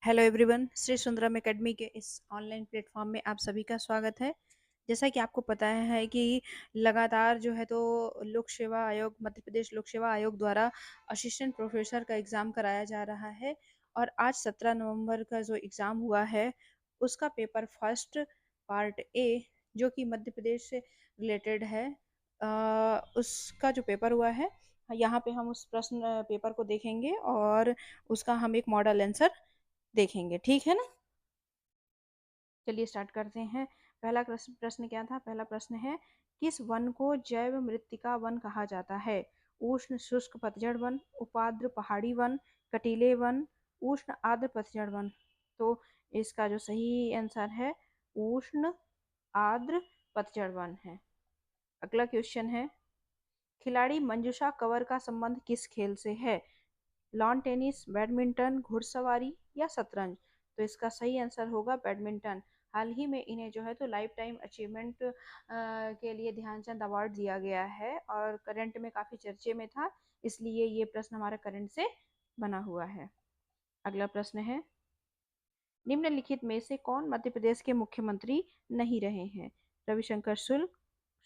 Hello everyone, Shri Sundaram academy के इस online platform में आप सभी का स्वागत है। जैसा कि आपको पता है कि लगातार जो है तो लोक सेवा आयोग, मध्य प्रदेश लोक सेवा आयोग द्वारा असिस्टेंट प्रोफेसर का एग्ज़ाम कराया जा रहा है और आज 17 नवंबर का जो एग्ज़ाम हुआ है उसका पेपर फर्स्ट पार्ट ए जो कि मध्य प्रदेश से रिलेटेड है, उसका जो पेपर हुआ है यहाँ पे हम उस प्रश्न पेपर को देखेंगे और उसका हम एक मॉडल आंसर देखेंगे। ठीक है ना? चलिए स्टार्ट करते हैं। पहला प्रश्न क्या था? पहला प्रश्न है, किस वन को जैव मृत्तिका वन कहा जाता है? उष्ण शुष्क पतझड़ वन, उपाद्र पहाड़ी वन, कटीले वन, उष्ण आर्द्र पतझड़ वन। तो इसका जो सही आंसर है उष्ण आर्द्र पतझड़ वन है। अगला क्वेश्चन है, खिलाड़ी मंजुषा कंवर का संबंध किस खेल से है? लॉन टेनिस, बैडमिंटन, घुड़सवारी या शतरंज? तो इसका सही आंसर होगा बैडमिंटन। हाल ही में इन्हें जो है तो लाइफ टाइम अचीवमेंट के लिए ध्यानचंद अवार्ड दिया गया है और करंट में काफ़ी चर्चे में था, इसलिए ये प्रश्न हमारा करंट से बना हुआ है। अगला प्रश्न है, निम्नलिखित में से कौन मध्य प्रदेश के मुख्यमंत्री नहीं रहे हैं? रविशंकर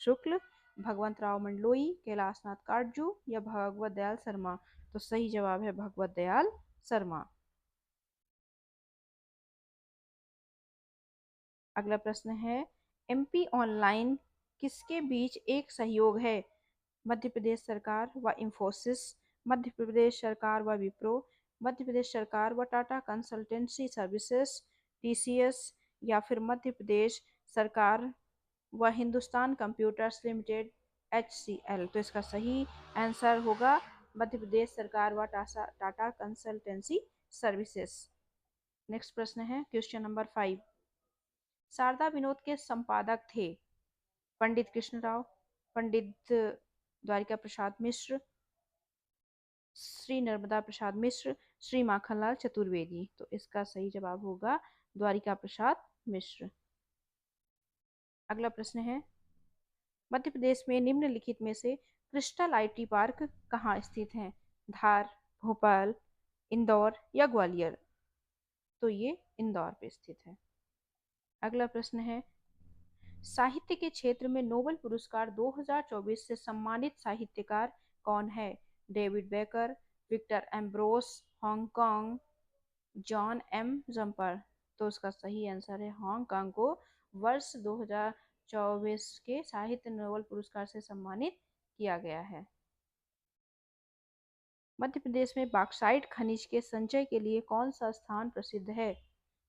शुक्ल, भगवंत राव मंडलोई, कैलाशनाथ काटजू या भगवत दयाल शर्मा? तो सही जवाब है भगवत दयाल शर्मा। अगला प्रश्न है, एमपी ऑनलाइन किसके बीच एक सहयोग है? मध्य प्रदेश सरकार व इंफोसिस, मध्य प्रदेश सरकार व विप्रो, मध्य प्रदेश सरकार व टाटा कंसल्टेंसी सर्विसेज टीसीएस या फिर मध्य प्रदेश सरकार व हिंदुस्तान कंप्यूटर्स लिमिटेड एचसीएल? तो इसका सही आंसर होगा मध्य प्रदेश सरकार व टाटा कंसल्टेंसी सर्विसेज। नेक्स्ट प्रश्न है क्वेश्चन नंबर 5, शारदा विनोद के संपादक थे? पंडित कृष्ण राव, पंडित द्वारिका प्रसाद मिश्र, श्री नर्मदा प्रसाद मिश्र, श्री माखनलाल चतुर्वेदी? तो इसका सही जवाब होगा द्वारिका प्रसाद मिश्र। अगला प्रश्न है, मध्य प्रदेश में निम्नलिखित में से क्रिस्टल आईटी पार्क कहाँ स्थित है? धार, भोपाल, इंदौर या ग्वालियर? तो ये इंदौर पे स्थित है। अगला प्रश्न है, साहित्य के क्षेत्र में नोबेल पुरस्कार 2024 से सम्मानित साहित्यकार कौन है? David Baker, Victor Ambros, Hong Kong, John M Jumper? तो उसका सही आंसर है हांगकांग को वर्ष 2024 के साहित्य नोबेल पुरस्कार से सम्मानित किया गया है। मध्य प्रदेश में बॉक्साइट खनिज के संचय के लिए कौन सा स्थान प्रसिद्ध है?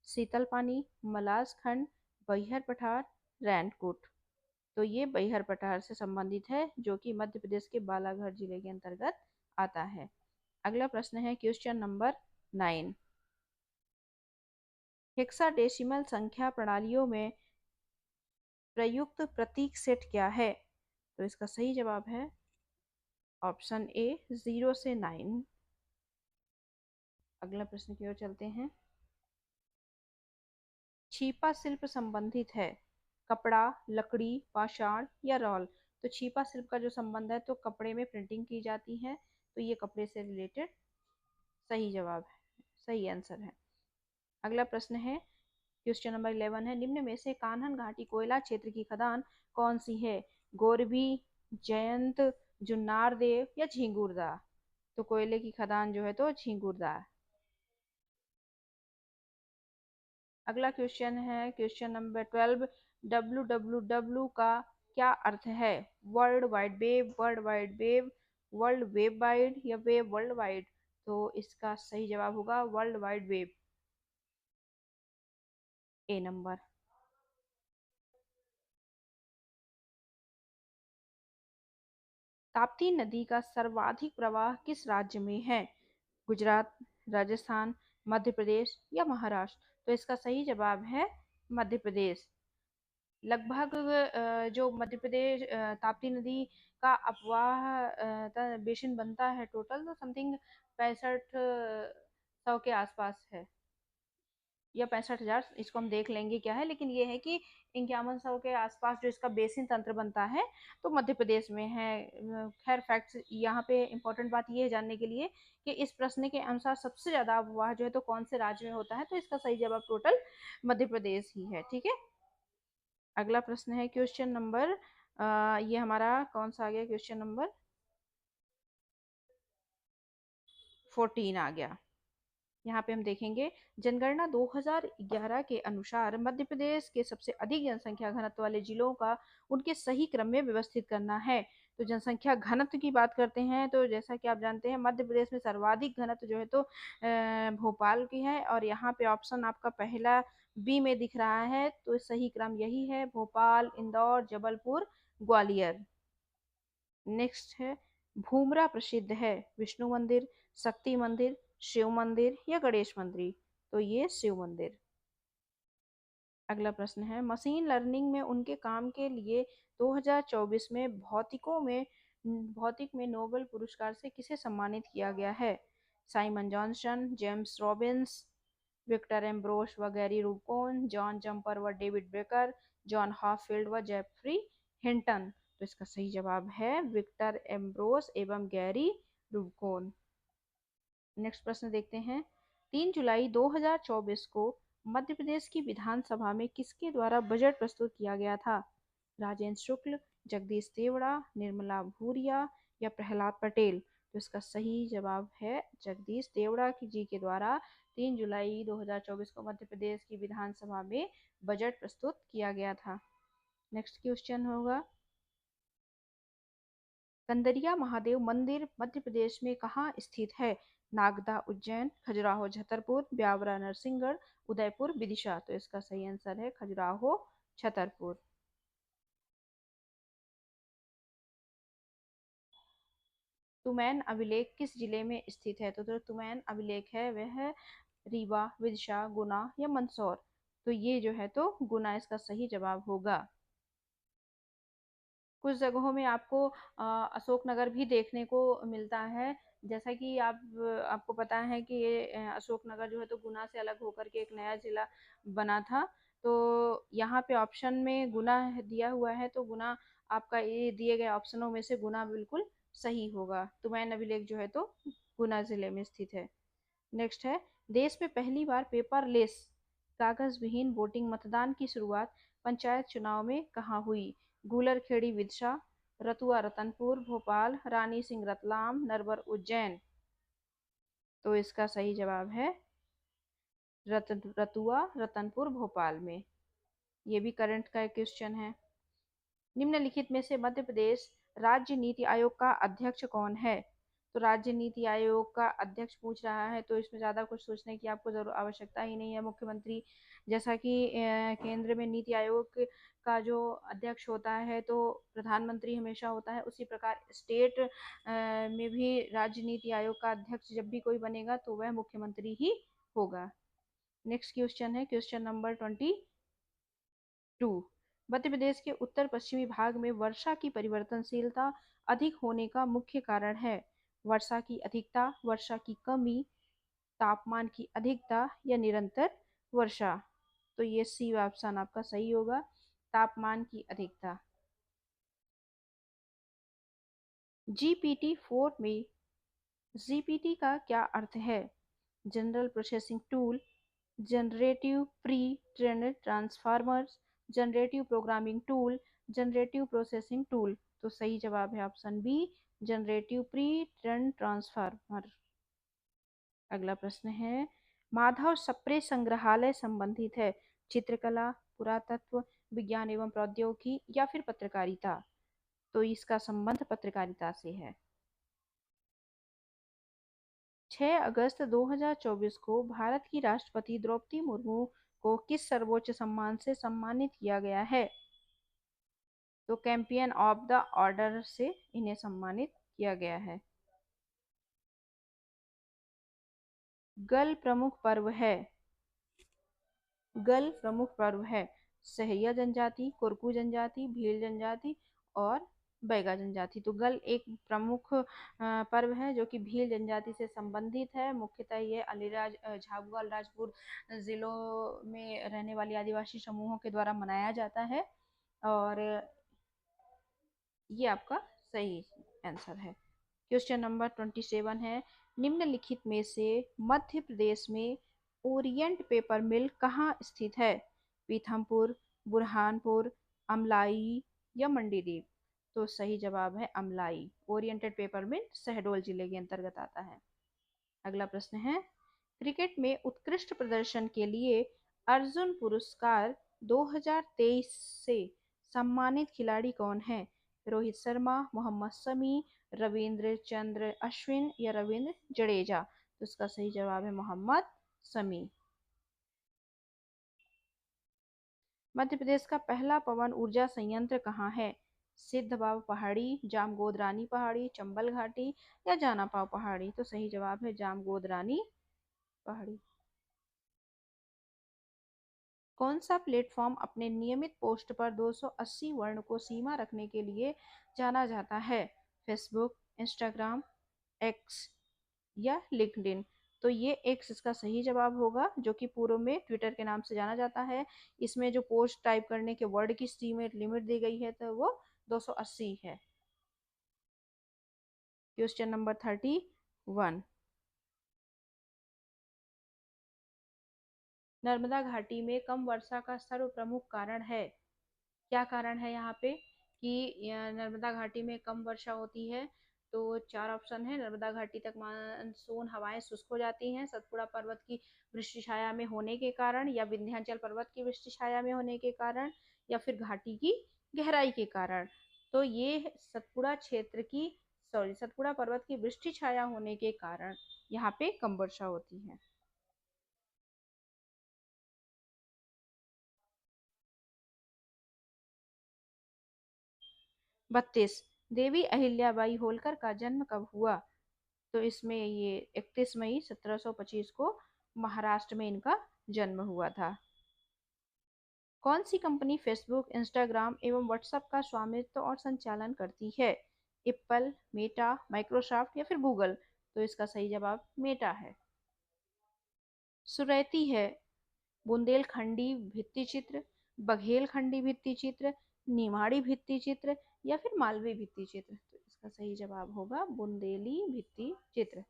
शीतल पानी, मलास खंड, बैहर पठार, रैनकूट? तो ये बैहर पठार से संबंधित है जो कि मध्य प्रदेश के बालाघाट जिले के अंतर्गत आता है। अगला प्रश्न है क्वेश्चन नंबर 9, हेक्साडेसिमल संख्या प्रणालियों में प्रयुक्त प्रतीक सेट क्या है? तो इसका सही जवाब है ऑप्शन ए 0 से 9। अगला प्रश्न की ओर चलते हैं, छीपा शिल्प संबंधित है कपड़ा, लकड़ी, पाषाण या रॉल? तो छीपा शिल्प का जो संबंध है तो कपड़े में प्रिंटिंग की जाती है, तो ये कपड़े से रिलेटेड सही जवाब है, सही आंसर है। अगला प्रश्न है क्वेश्चन नंबर 11 है, निम्न में से कान्हन घाटी कोयला क्षेत्र की खदान कौन सी है? गोरबी, जयंत, जुन्नार देव या झिंगुरदा? तो कोयले की खदान जो है तो झिंगुरदा। अगला क्वेश्चन है क्वेश्चन नंबर 12, डब्ल्यू का क्या अर्थ है? World wide web, world wide web, world web wide या वेब वर्ल्ड वाइड? तो इसका सही जवाब होगा वर्ल्ड वाइड वेब, ए नंबर। ताप्ती नदी का सर्वाधिक प्रवाह किस राज्य में है? गुजरात, राजस्थान, मध्य प्रदेश या महाराष्ट्र? तो इसका सही जवाब है मध्य प्रदेश। लगभग जो मध्य प्रदेश ताप्ती नदी का अपवाह बेसिन बनता है टोटल तो समथिंग 6500 के आसपास है। या 65,000, इसको हम देख लेंगे क्या है, लेकिन ये है कि 5100 के आसपास जो इसका बेसिन तंत्र बनता है तो मध्य प्रदेश में है। खैर फैक्ट्स यहाँ पे इम्पोर्टेंट बात ये है जानने के लिए कि इस प्रश्न के अनुसार सबसे ज्यादा अफवाह जो है तो कौन से राज्य में होता है, तो इसका सही जवाब टोटल मध्य प्रदेश ही है। ठीक है, अगला प्रश्न है क्वेश्चन नंबर ये हमारा कौन सा आ गया, क्वेश्चन नंबर 14 आ गया। यहाँ पे हम देखेंगे जनगणना 2011 के अनुसार मध्य प्रदेश के सबसे अधिक जनसंख्या घनत्व वाले जिलों का उनके सही क्रम में व्यवस्थित करना है। तो जनसंख्या घनत्व की बात करते हैं तो जैसा कि आप जानते हैं मध्य प्रदेश में सर्वाधिक घनत्व जो है तो भोपाल की है, और यहाँ पे ऑप्शन आपका पहला बी में दिख रहा है, तो सही क्रम यही है, भोपाल, इंदौर, जबलपुर, ग्वालियर। नेक्स्ट है भूमरा प्रसिद्ध है, विष्णु मंदिर, शक्ति मंदिर, शिव मंदिर या गणेश मंदिर, तो ये शिव मंदिर। अगला प्रश्न है मशीन लर्निंग में उनके काम के लिए 2024 में भौतिक में नोबेल पुरस्कार से किसे सम्मानित किया गया है? Simon Johnson, James Robbins, Victor Ambros व गैरी रूबकोन, जॉन जम्पर व डेविड बेकर, जॉन हॉफील्ड व जेफरी हिंटन। तो इसका सही जवाब है विक्टर एम्ब्रोस एवं गैरी रूबकोन। नेक्स्ट प्रश्न देखते हैं 3 जुलाई 2024 को मध्य प्रदेश की विधानसभा में किसके द्वारा बजट प्रस्तुत किया गया था? राजेंद्र शुक्ल, जगदीश देवड़ा, निर्मला भूरिया या प्रहलाद पटेल। तो इसका सही जवाब है जगदीश देवड़ा जी के द्वारा 3 जुलाई 2024 को मध्य प्रदेश की विधानसभा में बजट प्रस्तुत किया गया था। नेक्स्ट क्वेश्चन होगा कंदरिया महादेव मंदिर मध्य प्रदेश में कहाँ स्थित है? नागदा उज्जैन, खजुराहो छतरपुर, ब्यावरा नरसिंहगढ़, उदयपुर विदिशा। तो इसका सही आंसर है खजुराहो छतरपुर। तुमैन अभिलेख किस जिले में स्थित है? तो जो तुमैन अभिलेख है वह है रीवा, विदिशा, गुना या मंदसौर। तो ये जो है तो गुना इसका सही जवाब होगा। कुछ जगहों में आपको अशोकनगर भी देखने को मिलता है, जैसा कि आपको पता है कि ये अशोकनगर जो है तो गुना से अलग होकर के एक नया जिला बना था। तो यहाँ पे ऑप्शन में गुना दिया हुआ है, तो गुना आपका ये दिए गए ऑप्शनों में से गुना बिल्कुल सही होगा। तुमैन अभिलेख जो है तो गुना जिले में स्थित है। नेक्स्ट है देश में पहली बार पेपरलेस कागज विहीन वोटिंग मतदान की शुरुआत पंचायत चुनाव में कहाँ हुई? गूलरखेड़ी विदिशा, रतुआ रतनपुर भोपाल, रानी सिंह रतलाम, नरवर उज्जैन। तो इसका सही जवाब है रतुआ रतनपुर भोपाल में। ये भी करंट का क्वेश्चन है। निम्नलिखित में से मध्य प्रदेश राज्य नीति आयोग का अध्यक्ष कौन है? तो राज्य नीति आयोग का अध्यक्ष पूछ रहा है तो इसमें ज़्यादा कुछ सोचने की आपको जरूर आवश्यकता ही नहीं है। मुख्यमंत्री, जैसा कि केंद्र में नीति आयोग का जो अध्यक्ष होता है तो प्रधानमंत्री हमेशा होता है, उसी प्रकार स्टेट में भी राज्य नीति आयोग का अध्यक्ष जब भी कोई बनेगा तो वह मुख्यमंत्री ही होगा। नेक्स्ट क्वेश्चन है क्वेश्चन नंबर 22। मध्य प्रदेश के उत्तर पश्चिमी भाग में वर्षा की परिवर्तनशीलता अधिक होने का मुख्य कारण है? वर्षा की अधिकता, वर्षा की कमी, तापमान की अधिकता या निरंतर वर्षा। तो ये सी ऑप्शन आपका सही होगा, तापमान की अधिकता। GPT-4 में जीपीटी का क्या अर्थ है? General processing tool, generative pre trained transformers, generative programming tool, generative processing tool. तो सही जवाब है option B, generative pre trained transformer. अगला प्रश्न है माधव सप्रे संग्रहालय संबंधित है चित्रकला, पुरातत्व, विज्ञान एवं प्रौद्योगिकी या फिर पत्रकारिता? तो इसका संबंध पत्रकारिता से है। 6 अगस्त 2024 को भारत की राष्ट्रपति द्रौपदी मुर्मू को किस सर्वोच्च सम्मान से सम्मानित किया गया है? तो चैंपियन ऑफ द ऑर्डर से इन्हें सम्मानित किया गया है। गल प्रमुख पर्व है, गल प्रमुख पर्व है सहैया जनजाति, कुरकू जनजाति, भील जनजाति और बैगा जनजाति। तो गल एक प्रमुख पर्व है जो कि भील जनजाति से संबंधित है। मुख्यतः ये अलीराज झाबुआ अलीराजपुर जिलों में रहने वाली आदिवासी समूहों के द्वारा मनाया जाता है। और ये आपका सही आंसर है। क्वेश्चन नंबर 27 है, निम्नलिखित में से मध्य प्रदेश में ओरिएंट पेपर मिल कहाँ स्थित है? पीथमपुर, बुरहानपुर, अमलाई या मंडीदीप? तो सही जवाब है अमलाई। ओरिएंटेड पेपर मिल शहडोल जिले के अंतर्गत आता है। अगला प्रश्न है, क्रिकेट में उत्कृष्ट प्रदर्शन के लिए अर्जुन पुरस्कार 2023 से सम्मानित खिलाड़ी कौन है? रोहित शर्मा, मोहम्मद शमी, रविंद्र चंद्र अश्विन या रविंद्र जडेजा? तो इसका सही जवाब है मोहम्मद शमी। मध्य प्रदेश का पहला पवन ऊर्जा संयंत्र कहाँ है? सिद्धबाब पहाड़ी, जामगोदरानी पहाड़ी, चंबल घाटी या जानापाव पहाड़ी? तो सही जवाब है जामगोदरानी पहाड़ी। कौन सा प्लेटफॉर्म अपने नियमित पोस्ट पर 280 वर्ण को सीमा रखने के लिए जाना जाता है? फेसबुक, इंस्टाग्राम, एक्स या लिंक्डइन? तो ये एक्स इसका सही जवाब होगा, जो कि पूर्व में ट्विटर के नाम से जाना जाता है। इसमें जो पोस्ट टाइप करने के वर्ड की सीमित लिमिट दी गई है तो वो 280 है। क्वेश्चन नंबर 31, नर्मदा घाटी में कम वर्षा का सर्व प्रमुख कारण है? क्या कारण है यहाँ पे कि नर्मदा घाटी में कम वर्षा होती है? तो चार ऑप्शन है। नर्मदा घाटी तक मानसून हवाएं शुष्क हो जाती हैं, सतपुड़ा पर्वत की वृष्टि छाया में होने के कारण, या विंध्याचल पर्वत की वृष्टि छाया में होने के कारण, या फिर घाटी की गहराई के कारण? तो ये सतपुड़ा क्षेत्र की सतपुड़ा पर्वत की वृष्टि छाया होने के कारण यहाँ पे कम वर्षा होती है। 32, देवी अहिल्याबाई होलकर का जन्म कब हुआ? तो इसमें ये 31 मई 1725 को महाराष्ट्र में इनका जन्म हुआ था। कौन सी कंपनी फेसबुक, इंस्टाग्राम एवं व्हाट्सएप का स्वामित्व और संचालन करती है? एप्पल, मेटा, माइक्रोसॉफ्ट या फिर गूगल? तो इसका सही जवाब मेटा है। सुरैती है बुंदेलखंडी भित्ति चित्र, बघेलखंडी भित्ति चित्र, निमाड़ी भित्ति चित्र या फिर मालवी भित्ति चित्र? तो इसका सही जवाब होगा बुंदेली भित्ति चित्र।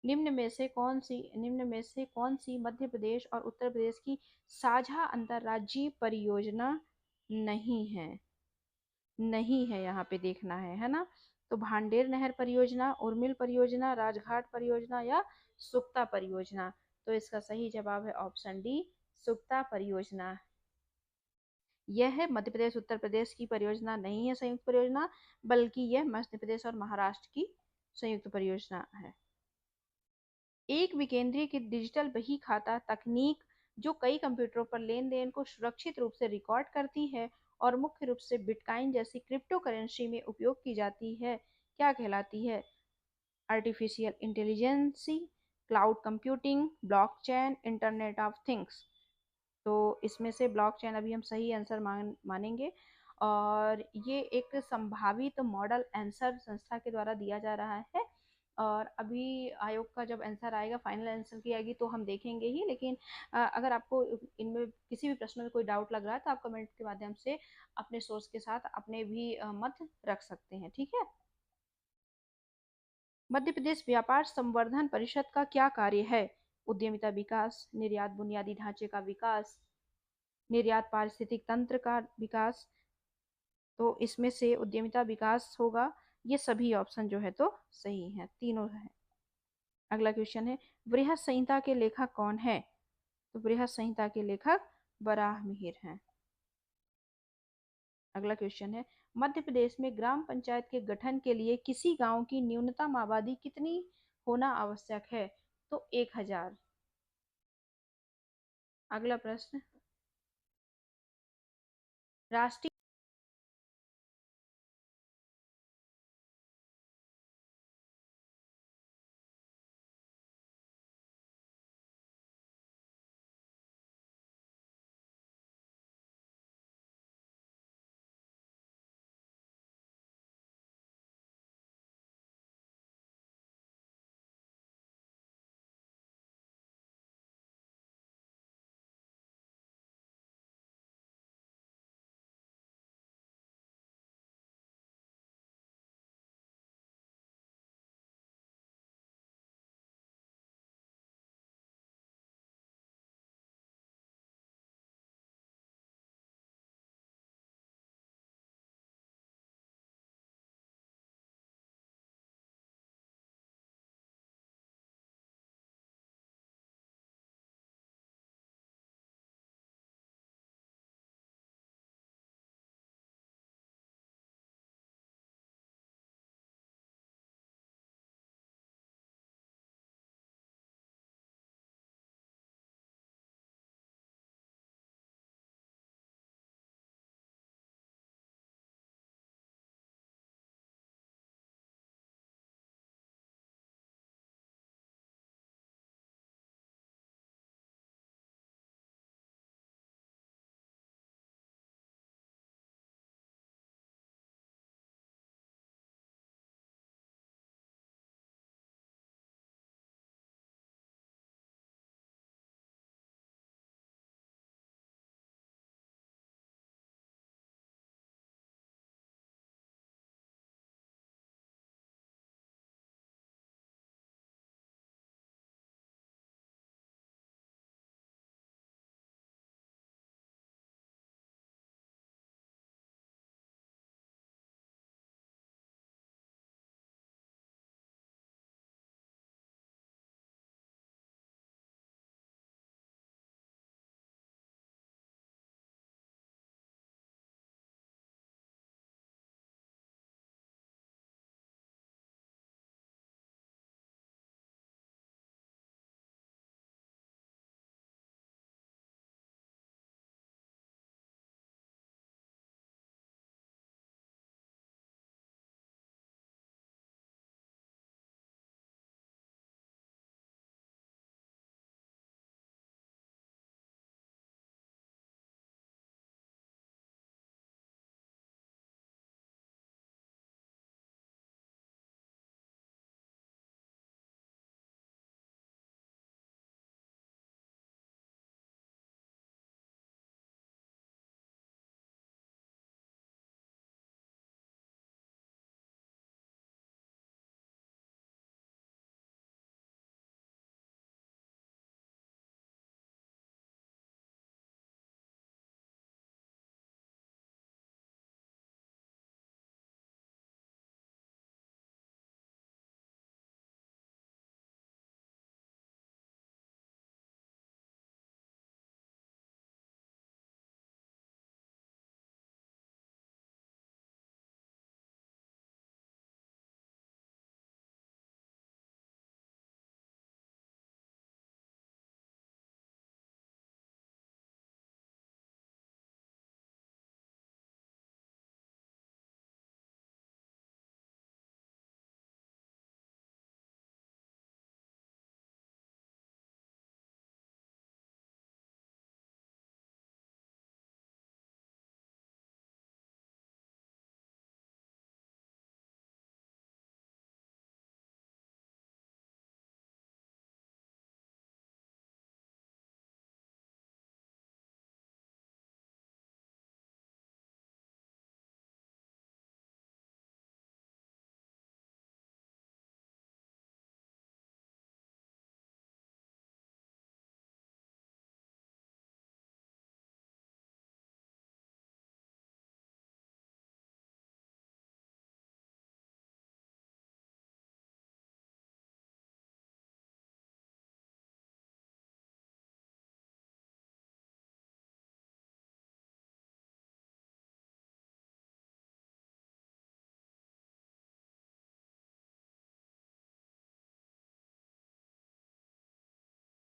निम्न में से कौन सी मध्य प्रदेश और उत्तर प्रदेश की साझा अंतर्राज्यीय परियोजना नहीं है? नहीं है यहाँ पे देखना है ना? तो भांडेर नहर परियोजना, उर्मिल परियोजना, राजघाट परियोजना या सुक्ता परियोजना? तो इसका सही जवाब है ऑप्शन डी, सुक्ता परियोजना। यह है मध्य प्रदेश उत्तर प्रदेश की परियोजना नहीं है, संयुक्त परियोजना, बल्कि यह मध्य प्रदेश और महाराष्ट्र की संयुक्त परियोजना है। एक विकेंद्रीकृत डिजिटल बही खाता तकनीक जो कई कंप्यूटरों पर लेन देन को सुरक्षित रूप से रिकॉर्ड करती है और मुख्य रूप से बिटकॉइन जैसी क्रिप्टो करेंसी में उपयोग की जाती है, क्या कहलाती है? Artificial intelligence, cloud computing, blockchain, internet of things? तो इसमें से ब्लॉकचेन अभी हम सही आंसर मानेंगे। और ये एक संभावित मॉडल आंसर संस्था के द्वारा दिया जा रहा है। और अभी आयोग का जब आंसर आएगा, फाइनल आंसर की आएगी तो हम देखेंगे ही। लेकिन अगर आपको इनमें किसी भी प्रश्न में कोई डाउट लग रहा है तो आप कमेंट के माध्यम से अपने सोर्स के साथ अपने भी मत रख सकते हैं, ठीक है। मध्य प्रदेश व्यापार संवर्धन परिषद का क्या कार्य है? उद्यमिता विकास, निर्यात बुनियादी ढांचे का विकास, निर्यात पारिस्थितिक तंत्र का विकास? तो इसमें से उद्यमिता विकास होगा। ये सभी ऑप्शन जो है तो सही है, तीनों है। अगला क्वेश्चन है, बृहत संहिता के लेखक कौन है? तो बृहत संहिता के लेखक बराह मिहिर हैं। अगला क्वेश्चन है, मध्य प्रदेश में ग्राम पंचायत के गठन के लिए किसी गांव की न्यूनतम आबादी कितनी होना आवश्यक है? तो 1000। अगला प्रश्न, राष्ट्रीय